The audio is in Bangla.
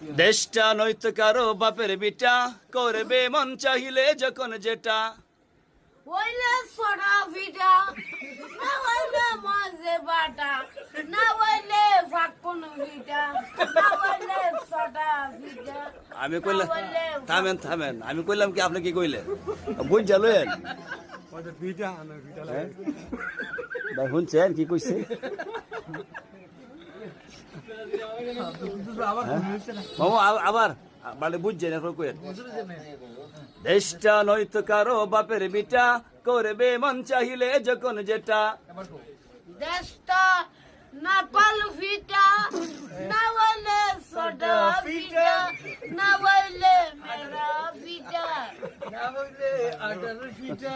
দেশটা নয়তো কারো বাপের বিটা, করবে মন চাহিলে যখন যেটা। হইলে সোনা ভিটা, না হইলে মাঝে বাটা, না হইলে ফাঁকুন ভিটা, না হইলে সোনা ভিটা। আমি কইলাম থামেন থামেন, আমি কইলাম কি আপনি কি কইলেন? বুঝ জালেন ভাই, শুনছেন কি কইছে? মামু আবার মানে বুঝছেন এখন কইেন। দেশটা নয়তো কারো বাপের বিটা, করবে মন চাহিলে যখন যেটা। দেশটা না কল ভিটা, না হইলে সোনা ভিটা, না হইলে মেরা ভিটা। না হইলে 18 ফিটা